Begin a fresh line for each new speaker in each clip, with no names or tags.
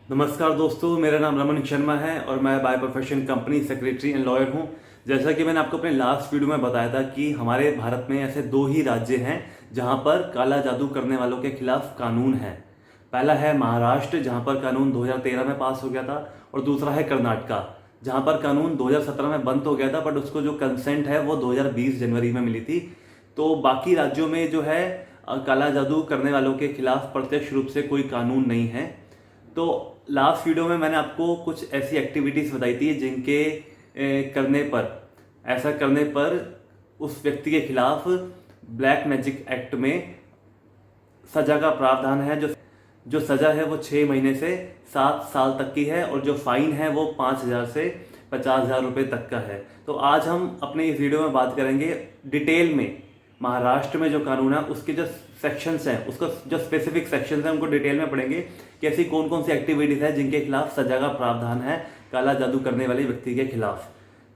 नमस्कार दोस्तों, मेरा नाम रमन शर्मा है और मैं by profession company secretary and lawyer हूं। जैसा कि मैंने आपको अपने लास्ट वीडियो में बताया था कि हमारे भारत में ऐसे दो ही राज्य हैं जहां पर काला जादू करने वालों के खिलाफ कानून है। पहला है महाराष्ट्र, जहां पर कानून 2013 में पास हो गया था, और दूसरा है कर्नाटका, जहां पर कानून 2017 में बंद हो गया था, बट उसको जो कंसेंट है वो 2020 जनवरी में मिली थी। तो बाकी राज्यों में जो है काला जादू करने वालों के खिलाफ प्रत्यक्ष रूप से कोई कानून नहीं है। तो लास्ट वीडियो में मैंने आपको कुछ ऐसी एक्टिविटीज़ बताई थी जिनके ऐसा करने पर उस व्यक्ति के खिलाफ ब्लैक मैजिक एक्ट में सजा का प्रावधान है। जो सजा है वो 6 महीने से 7 साल तक की है, और जो फाइन है वो 5,000 से 50,000 रुपये तक का है। तो आज हम अपने इस वीडियो में बात करेंगे डिटेल में महाराष्ट्र में जो कानून है उसके जो सेक्शंस हैं, उसको जो स्पेसिफिक सेक्शंस हैं उनको डिटेल में पढ़ेंगे कि ऐसी कौन कौन सी एक्टिविटीज़ है जिनके खिलाफ सजा का प्रावधान है काला जादू करने वाले व्यक्ति के खिलाफ।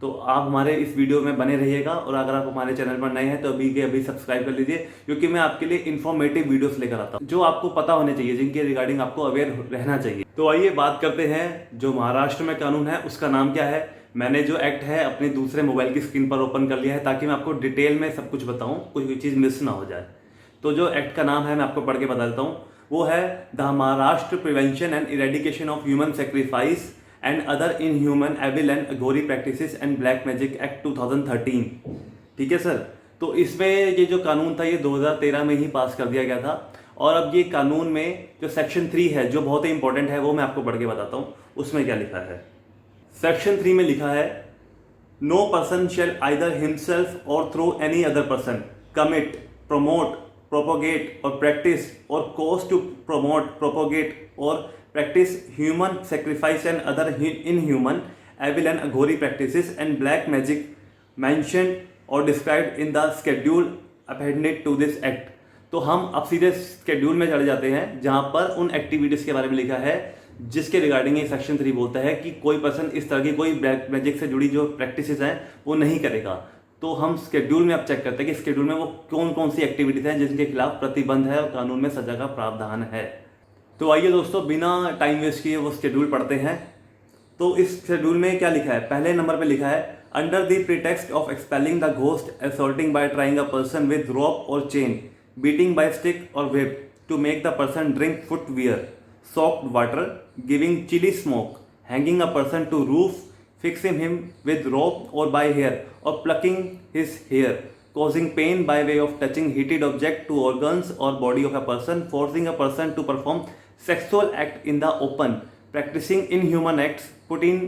तो आप हमारे इस वीडियो में बने रहिएगा, और अगर आप हमारे चैनल पर नए हैं तो अभी के अभी सब्सक्राइब कर लीजिए, क्योंकि मैं आपके लिए इन्फॉर्मेटिव वीडियोस लेकर आता हूँ जो आपको पता होने चाहिए, जिनके रिगार्डिंग आपको अवेयर रहना चाहिए। तो आइए बात करते हैं जो महाराष्ट्र में कानून है उसका नाम क्या है। मैंने जो एक्ट है अपने दूसरे मोबाइल की स्क्रीन पर ओपन कर लिया है ताकि मैं आपको डिटेल में सब कुछ बताऊं, कोई चीज़ मिस ना हो जाए। तो जो एक्ट का नाम है मैं आपको पढ़ के बता देता हूँ। वो है the Maharashtra prevention and eradication of human sacrifice and other inhuman evil and Aghori practices and black magic act 2013। ठीक है सर। तो इसमें ये जो कानून था ये 2013 में ही पास कर दिया गया था, और अब ये कानून में जो सेक्शन 3 है जो बहुत ही इंपॉर्टेंट है वो मैं आपको पढ़ के बताता हूँ। उसमें क्या लिखा है। सेक्शन 3 में लिखा है, no person shall either himself or through any other person commit, promote, propagate or practise or cause to promote, propagate or practise human sacrifice and other inhuman evil and Aghori practices and black magic mentioned or described in the schedule appended to this act. तो हम अब सीधे schedule में चले जाते हैं जहां पर उन एक्टिविटीज के बारे में लिखा है जिसके रिगार्डिंग ये सेक्शन 3 बोलता है कि कोई पर्सन इस तरह की कोई ब्लैक मैजिक से जुड़ी जो प्रैक्टिसेस हैं वो नहीं करेगा। तो हम शेड्यूल में अब चेक करते हैं कि शेड्यूल में वो कौन कौन सी एक्टिविटीज हैं जिनके खिलाफ प्रतिबंध है और कानून में सजा का प्रावधान है। तो आइए दोस्तों, बिना टाइम वेस्ट किए वो शेड्यूल पढ़ते हैं। तो इस शेड्यूल में क्या लिखा है। पहले नंबर पे लिखा है, under the pretext of expelling the ghost, assaulting by trying a person with rope or chain, beating by stick or whip to make the person drink footwear, soaked water, giving chilly smoke, hanging a person to roof, fixing him with rope or by hair, or plucking his hair, causing pain by way of touching heated object to organs or body of a person, forcing a person to perform sexual act in the open, practicing inhuman acts, putting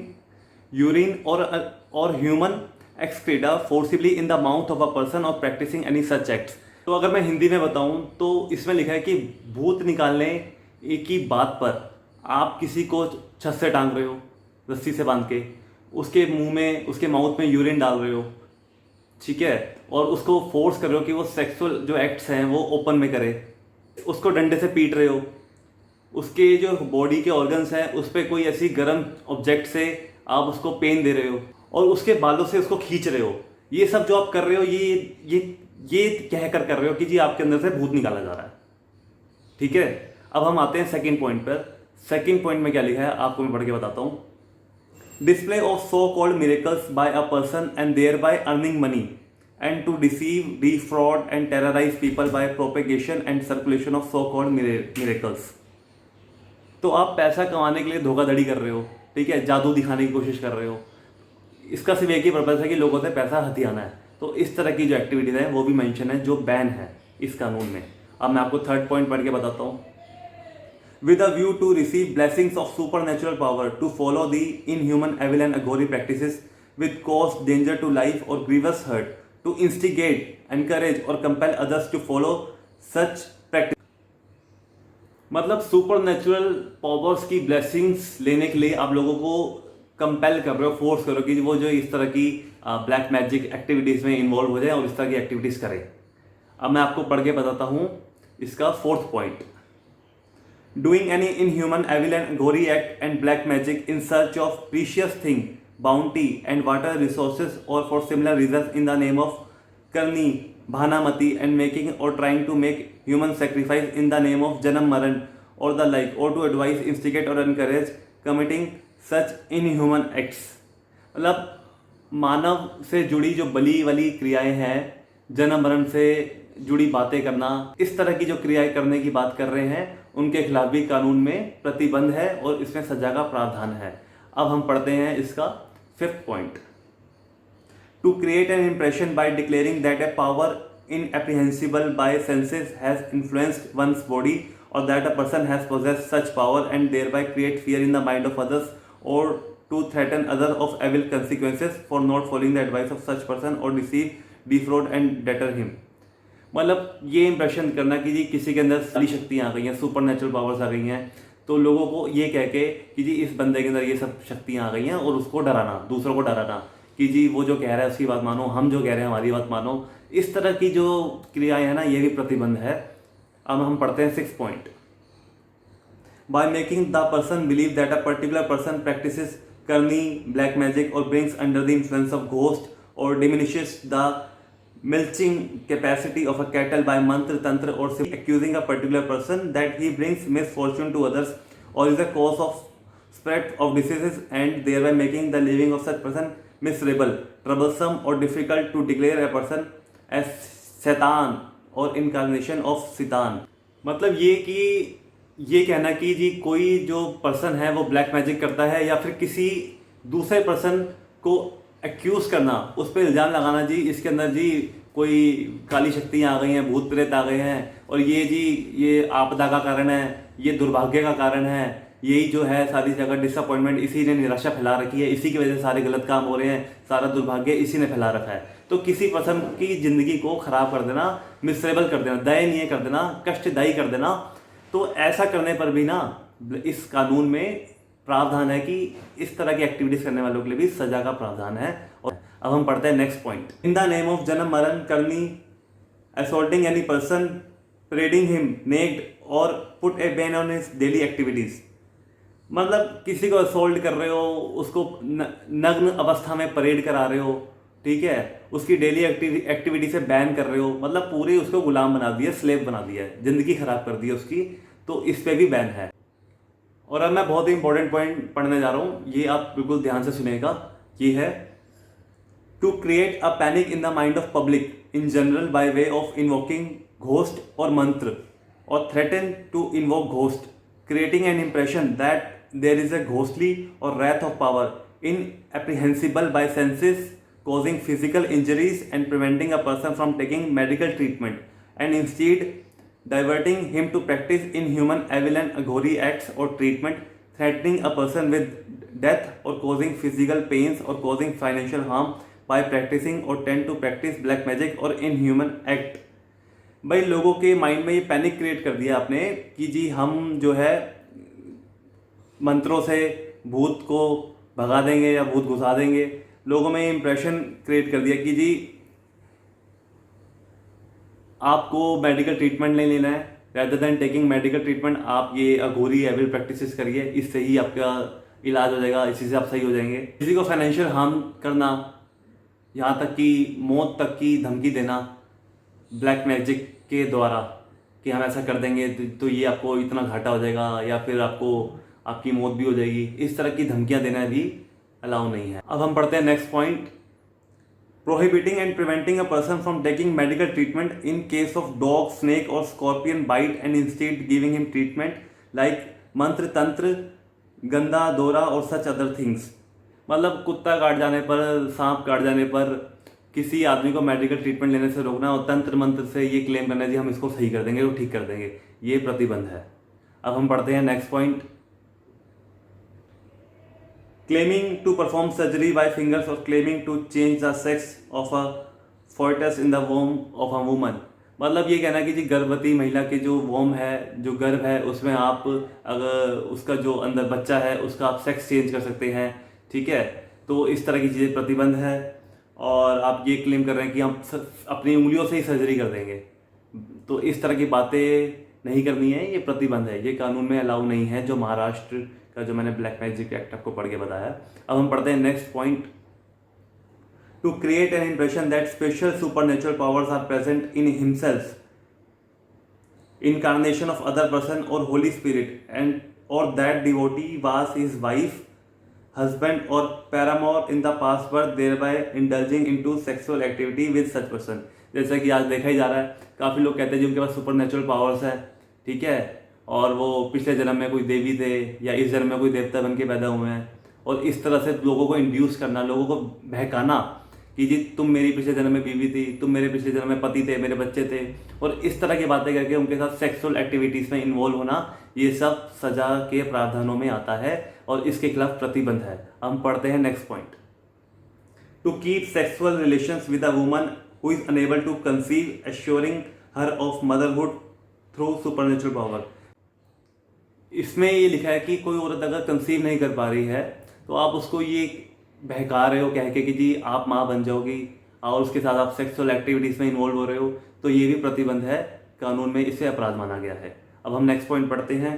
urine or human excreta forcibly in the mouth of a person, or practicing any such acts। तो अगर मैं हिंदी में बताऊं तो इसमें लिखा है कि भूत निकालने एक ही बात पर आप किसी को छत से टांग रहे हो रस्सी से बांध के, उसके मुंह में, उसके माउथ में यूरिन डाल रहे हो, ठीक है, और उसको फोर्स कर रहे हो कि वो सेक्सुअल जो एक्ट्स हैं वो ओपन में करे, उसको डंडे से पीट रहे हो, उसके जो बॉडी के ऑर्गन्स हैं उस पर कोई ऐसी गर्म ऑब्जेक्ट से आप उसको पेन दे रहे हो, और उसके बालों से उसको खींच रहे हो। ये सब जो आप कर रहे हो ये कह कर रहे हो कि जी आपके अंदर से भूत निकाला जा रहा है। ठीक है। अब हम आते हैं सेकंड पॉइंट पर। सेकंड पॉइंट में क्या लिखा है आपको मैं पढ़ के बताता हूं। Display of so called miracles by a person and thereby earning money and to deceive, defraud and terrorise people by propagation and circulation of so called miracles. तो आप पैसा कमाने के लिए धोखाधड़ी कर रहे हो, ठीक है, जादू दिखाने की कोशिश कर रहे हो। इसका सिर्फ एक ही पर्पज है कि लोगों से पैसा हथियाना है। तो इस तरह की जो एक्टिविटीज है वो भी मेंशन है जो बैन है इस कानून में। अब मैं आपको थर्ड पॉइंट पढ़ के बताता हूँ। With a view to receive blessings of supernatural power, to follow the inhuman, evil and aghori practices with cause danger to life or grievous hurt, to instigate, encourage or compel others to follow such practice। मतलब super natural powers की blessings लेने के लिए आप लोगों को compel कर रहे हो, फोर्स कर रहे हो कि वो जो इस तरह की ब्लैक मैजिक एक्टिविटीज में इन्वॉल्व हो जाए और इस तरह की एक्टिविटीज करें। अब मैं आपको पढ़ के बताता हूँ इसका fourth point. Doing any inhuman, evil and gory act and black magic in search of precious thing, bounty and water resources or for similar reasons in the name of karni, bhanamati and making or trying to make human sacrifice in the name of janam maran or the like, or to advise, instigate or encourage committing such inhuman acts। मतलब मानव से जुड़ी जो बली वाली क्रियाएं हैं, जन्म मरण से जुड़ी बातें करना, इस तरह की जो क्रियाएं करने की बात कर रहे हैं, उनके खिलाफ भी कानून में प्रतिबंध है और इसमें सजा का प्रावधान है। अब हम पढ़ते हैं इसका 5th point. To create an impression by declaring that a power inapprehensible by senses has influenced one's body or that a person has possessed such power and thereby create fear in the mind of others or to threaten others of evil consequences for not following the advice of such person or deceive, defraud and deter him। मतलब ये impression करना कि जी किसी के अंदर सारी शक्तियाँ आ गई हैं, सुपर नेचुरल पावर्स आ गई हैं, तो लोगों को ये कह के कि जी इस बंदे के अंदर ये सब शक्तियाँ आ गई हैं, और उसको डराना, दूसरों को डराना कि जी वो जो कह रहा है उसकी बात मानो, हम जो कह रहे हैं हमारी बात मानो। इस तरह की जो क्रियाएँ हैं ना, ये भी प्रतिबंध है। अब हम पढ़ते हैं 6th point. By making the person believe that a particular person practices करनी, black magic or brings under the influence of ghost or diminishes the milching capacity of a cattle by mantra, tantra or accusing a particular person that he brings misfortune to others or is the cause of spread of diseases and thereby making the living of such person miserable, troublesome or difficult to declare a person as Satan or incarnation of Satan। मतलब ये कि ये कहना कि जी कोई जो person है वो ब्लैक मैजिक करता है या फिर किसी दूसरे पर्सन को एक्यूज करना, उस पर इल्ज़ाम लगाना जी इसके अंदर जी कोई काली शक्तियाँ आ गई हैं, भूत प्रेत आ गए हैं और ये जी ये आपदा का कारण है, ये दुर्भाग्य का कारण है, यही जो है सारी जगह डिसअपॉइंटमेंट, इसी ने निराशा फैला रखी है, इसी की वजह से सारे गलत काम हो रहे हैं, सारा दुर्भाग्य इसी ने फैला रखा है। तो किसी पर्सन की ज़िंदगी को ख़राब कर देना, मिसरेबल कर देना, दयनीय कर देना, कष्टदायी कर देना, तो ऐसा करने पर भी ना इस कानून में प्रावधान है कि इस तरह की एक्टिविटीज करने वालों के लिए भी सजा का प्रावधान है। और अब हम पढ़ते हैं next point. In the name of janm maran karni, assaulting any person, parading him naked or put a ban on his daily activities. मतलब किसी को असॉल्ट कर रहे हो, उसको नग्न अवस्था में परेड करा रहे हो, ठीक है, उसकी डेली एक्टिविटी से बैन कर रहे हो, मतलब पूरी उसको गुलाम बना दिया, स्लेव बना दिया है, जिंदगी खराब कर दी है उसकी, तो इस पे भी बैन है। और अब मैं बहुत ही इंपॉर्टेंट पॉइंट पढ़ने जा रहा हूँ, ये आप बिल्कुल ध्यान से सुनेगा। ये है to create a panic in the mind of public in general by way of invoking ghost or mantra or threaten to invoke ghost, creating an impression that there is a ghostly or wrath of power inapprehensible by senses causing physical injuries and preventing a person from taking medical treatment and instead diverting him to practice inhuman, evil and aghori acts or treatment, threatening a person with death or causing physical pains or causing financial harm by practicing or tend to practice black magic or inhuman act। भाई लोगों के mind में ये panic create कर दिया आपने कि जी हम जो है मंत्रों से भूत को भगा देंगे या भूत घुसा देंगे। लोगों में इंप्रेशन क्रिएट कर दिया कि जी आपको मेडिकल ट्रीटमेंट नहीं लेना है, rather than taking medical treatment आप ये अघोरी एविल प्रैक्टिसेस करिए, इससे ही आपका इलाज हो जाएगा, इसी से आप सही हो जाएंगे। किसी को फाइनेंशियल हार्म करना, यहाँ तक कि मौत तक की धमकी देना ब्लैक मैजिक के द्वारा कि हम ऐसा कर देंगे तो ये आपको इतना घाटा हो जाएगा या फिर आपको आपकी मौत भी हो जाएगी, इस तरह की धमकियाँ देना भी अलाउ नहीं है। अब हम पढ़ते हैं next point. Prohibiting and preventing a person from taking medical treatment in case of dog, snake or scorpion bite and instead giving him treatment like mantra, tantra, गंदा, दौरा और सच अदर थिंग्स। मतलब कुत्ता काट जाने पर, सांप काट जाने पर किसी आदमी को मेडिकल ट्रीटमेंट लेने से रोकना और तंत्र मंत्र से ये क्लेम करना जी हम इसको सही कर देंगे, वो ठीक कर देंगे, ये प्रतिबंध है। अब हम पढ़ते हैं next point. Claiming to perform surgery by fingers or claiming to change the sex of a fetus in the womb of a woman। मतलब ये कहना कि जी गर्भवती महिला के जो वोम है, जो गर्भ है, उसमें आप अगर उसका जो अंदर बच्चा है उसका आप सेक्स चेंज कर सकते हैं, ठीक है, तो इस तरह की चीज़ें प्रतिबंध है। और आप ये क्लेम कर रहे हैं कि हम अपनी उंगलियों से ही सर्जरी कर देंगे, तो इस तरह की बातें नहीं करनी है, ये प्रतिबंध है, ये कानून में अलाउ नहीं है, जो महाराष्ट्र का जो मैंने ब्लैक मैजिक एक्ट आपको पढ़ के बताया। अब हम पढ़ते हैं next point. To create an impression that special supernatural powers are present in himself incarnation of other person or Holy Spirit, and or that devotee was his wife, husband or paramour in the past birth, thereby indulging into sexual activity with such person। जैसा कि आज देखा ही जा रहा है, काफ़ी लोग कहते हैं जी उनके पास सुपर नेचुरल पावर्स है, ठीक है, और वो पिछले जन्म में कोई देवी थे या इस जन्म में कोई देवता बन के पैदा हुए हैं, और इस तरह से लोगों को इंड्यूस करना, लोगों को बहकाना कि जी तुम मेरी पिछले जन्म में बीवी थी, तुम मेरे पिछले जन्म में पति थे, मेरे बच्चे थे, और इस तरह की बातें करके उनके साथ सेक्सुअल एक्टिविटीज़ में इन्वॉल्व होना, ये सब सजा के प्रावधानों में आता है और इसके खिलाफ प्रतिबंध है। हम पढ़ते हैं next point. To keep sexual relations with a woman who is unable to conceive, assuring her of motherhood through supernatural power. इसमें ये लिखा है कि कोई औरत अगर कंसीव नहीं कर पा रही है तो आप उसको ये बहका रहे हो कह के कि जी आप माँ बन जाओगी, और उसके साथ आप सेक्सुअल एक्टिविटीज़ में इन्वॉल्व हो रहे हो, तो ये भी प्रतिबंध है, कानून में इसे अपराध माना गया है। अब हम नेक्स्ट पॉइंट पढ़ते हैं।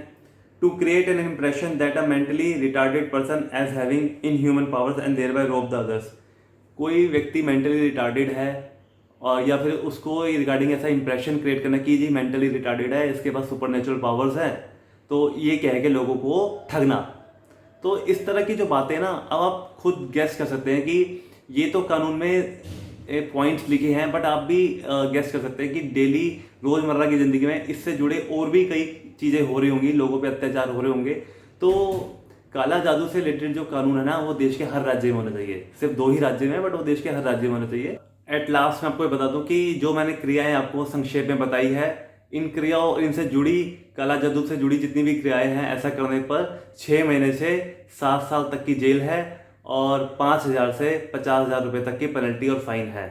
To create an impression that a mentally retarded person as having inhuman powers and thereby rob the others. कोई व्यक्ति मेंटली रिटार्डेड है और या फिर उसको रिगार्डिंग ऐसा इंप्रेशन क्रिएट करना कि जी मेंटली रिटार्डेड है, इसके पास सुपर नेचुरल पावर्स है, तो ये कह के लोगों को ठगना। तो इस तरह की जो बातें ना, अब आप खुद गेस कर सकते हैं कि ये तो कानून में पॉइंट्स लिखे हैं, बट आप भी गेस कर सकते हैं कि डेली रोज़मर्रा की ज़िंदगी में इससे जुड़े और भी कई चीज़ें हो रही होंगी, लोगों पे अत्याचार हो रहे होंगे। तो काला जादू से रिलेटेड जो कानून है ना, वो देश के हर राज्य में होना चाहिए। सिर्फ 2 ही राज्य में, बट वो देश के हर राज्य में होना चाहिए। एट लास्ट मैं आपको ये बता दूं कि जो मैंने क्रियाएं आपको संक्षेप में बताई है, इन क्रियाओं और इनसे जुड़ी, काला जादू से जुड़ी जितनी भी क्रियाएं हैं, ऐसा करने पर 6 महीने से 7 साल तक की जेल है और 5,000 से 50,000 रुपये तक की पेनल्टी और फाइन है।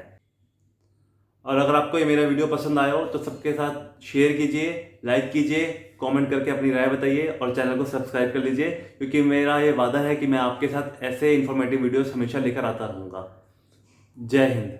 और अगर आपको ये मेरा वीडियो पसंद आया हो तो सबके साथ शेयर कीजिए, लाइक कीजिए, कमेंट करके अपनी राय बताइए और चैनल को सब्सक्राइब कर लीजिए, क्योंकि मेरा ये वादा है कि मैं आपके साथ ऐसे इन्फॉर्मेटिव वीडियोस हमेशा लेकर आता रहूँगा। जय हिंद।